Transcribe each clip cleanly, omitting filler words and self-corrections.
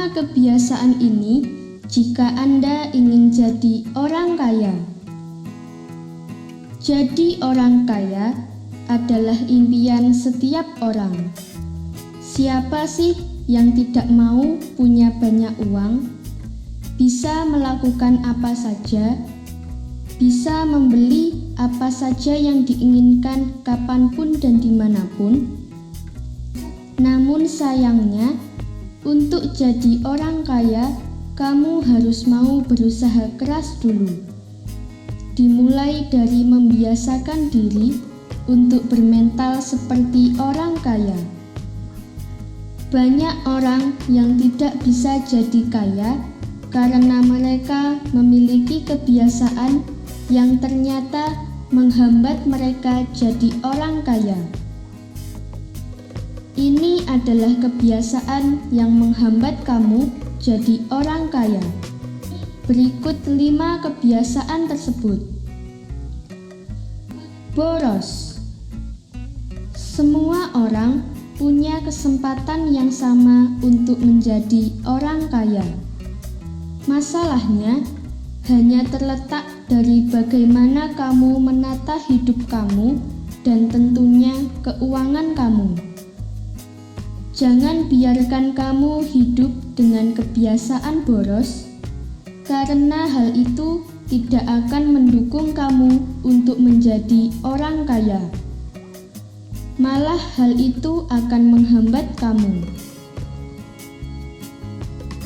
5 kebiasaan ini jika Anda ingin jadi orang kaya. Jadi orang kaya adalah impian setiap orang. Siapa sih yang tidak mau punya banyak uang, bisa melakukan apa saja, bisa membeli apa saja yang diinginkan kapanpun dan dimanapun? Namun sayangnya, untuk jadi orang kaya, kamu harus mau berusaha keras dulu. Dimulai dari membiasakan diri untuk bermental seperti orang kaya. Banyak orang yang tidak bisa jadi kaya karena mereka memiliki kebiasaan yang ternyata menghambat mereka jadi orang kaya. Ini adalah kebiasaan yang menghambat kamu jadi orang kaya. Berikut 5 kebiasaan tersebut. Boros. Semua orang punya kesempatan yang sama untuk menjadi orang kaya. Masalahnya hanya terletak dari bagaimana kamu menata hidup kamu dan tentunya keuangan kamu. Jangan biarkan kamu hidup dengan kebiasaan boros, karena hal itu tidak akan mendukung kamu untuk menjadi orang kaya. Malah hal itu akan menghambat kamu.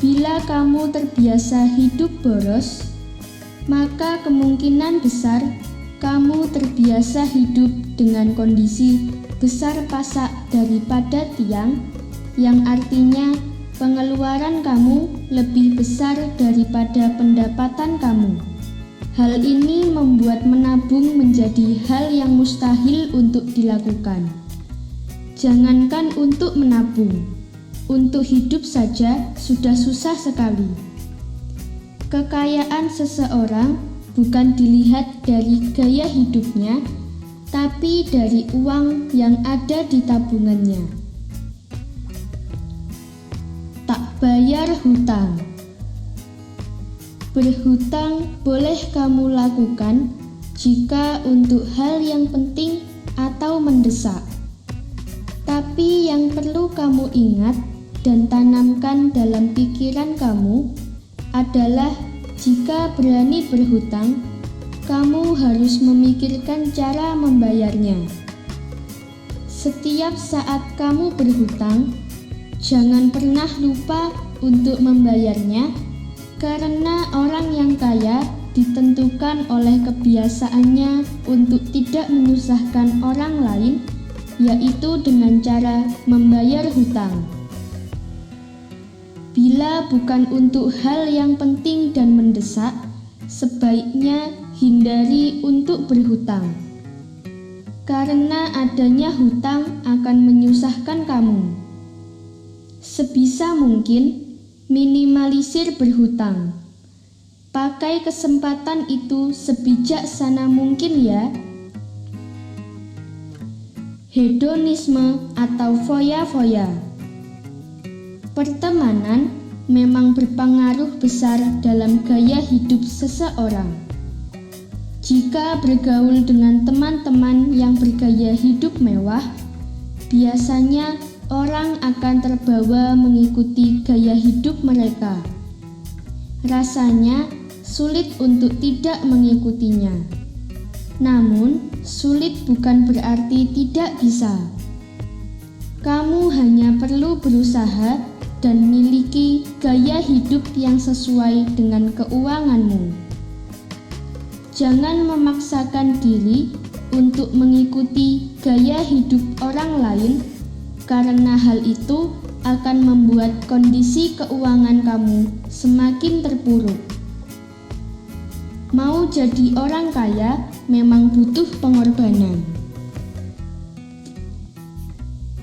Bila kamu terbiasa hidup boros, maka kemungkinan besar kamu terbiasa hidup dengan kondisi besar pasak daripada tiang, yang artinya pengeluaran kamu lebih besar daripada pendapatan kamu. Hal ini membuat menabung menjadi hal yang mustahil untuk dilakukan. Jangankan untuk menabung, untuk hidup saja sudah susah sekali. Kekayaan seseorang bukan dilihat dari gaya hidupnya, tapi dari uang yang ada di tabungannya. Tak bayar hutang. Berhutang boleh kamu lakukan jika untuk hal yang penting atau mendesak. Tapi yang perlu kamu ingat dan tanamkan dalam pikiran kamu adalah jika berani berhutang, kamu harus memikirkan cara membayarnya. Setiap saat kamu berhutang, jangan pernah lupa untuk membayarnya, karena orang yang kaya ditentukan oleh kebiasaannya untuk tidak menyusahkan orang lain, yaitu dengan cara membayar hutang. Bila bukan untuk hal yang penting dan mendesak, sebaiknya hindari untuk berhutang, karena adanya hutang akan menyusahkan kamu. Sebisa mungkin, minimalisir berhutang. Pakai kesempatan itu sebijaksana mungkin ya. Hedonisme atau foya-foya. Pertemanan memang berpengaruh besar dalam gaya hidup seseorang. Jika bergaul dengan teman-teman yang bergaya hidup mewah, biasanya orang akan terbawa mengikuti gaya hidup mereka. Rasanya sulit untuk tidak mengikutinya. Namun, sulit bukan berarti tidak bisa. Kamu hanya perlu berusaha dan miliki gaya hidup yang sesuai dengan keuanganmu. Jangan memaksakan diri untuk mengikuti gaya hidup orang lain, karena hal itu akan membuat kondisi keuangan kamu semakin terpuruk. Mau jadi orang kaya memang butuh pengorbanan.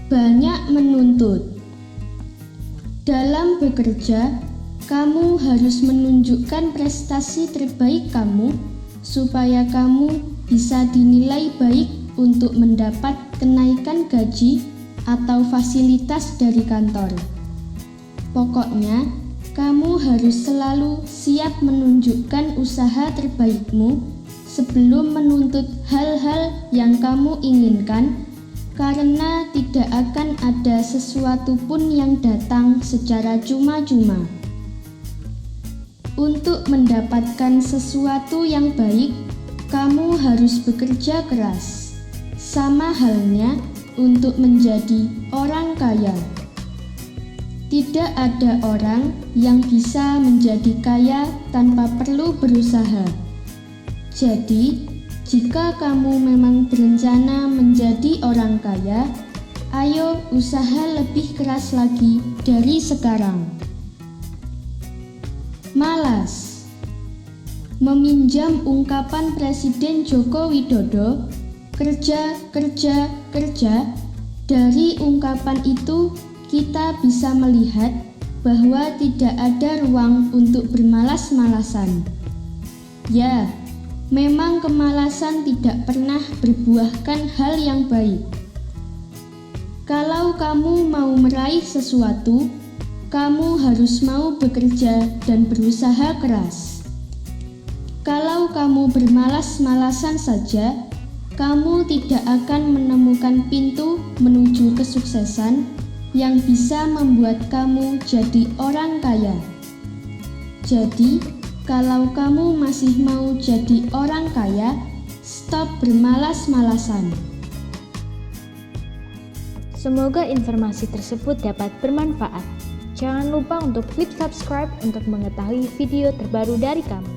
Banyak menuntut. Dalam bekerja, kamu harus menunjukkan prestasi terbaik kamu supaya kamu bisa dinilai baik untuk mendapat kenaikan gaji atau fasilitas dari kantor. Pokoknya, kamu harus selalu siap menunjukkan usaha terbaikmu sebelum menuntut hal-hal yang kamu inginkan, karena tidak akan ada sesuatu pun yang datang secara cuma-cuma. Untuk mendapatkan sesuatu yang baik, kamu harus bekerja keras. Sama halnya untuk menjadi orang kaya. Tidak ada orang yang bisa menjadi kaya tanpa perlu berusaha. Jadi, jika kamu memang berencana menjadi orang kaya, ayo usaha lebih keras lagi dari sekarang. Malas. Meminjam ungkapan Presiden Joko Widodo, kerja, kerja, kerja. Dari ungkapan itu, kita bisa melihat bahwa tidak ada ruang untuk bermalas-malasan. Ya, memang kemalasan tidak pernah berbuahkan hal yang baik. Kalau kamu mau meraih sesuatu, kamu harus mau bekerja dan berusaha keras. Kalau kamu bermalas-malasan saja, kamu tidak akan menemukan pintu menuju kesuksesan yang bisa membuat kamu jadi orang kaya. Jadi, kalau kamu masih mau jadi orang kaya, stop bermalas-malasan. Semoga informasi tersebut dapat bermanfaat. Jangan lupa untuk klik subscribe untuk mengetahui video terbaru dari kami.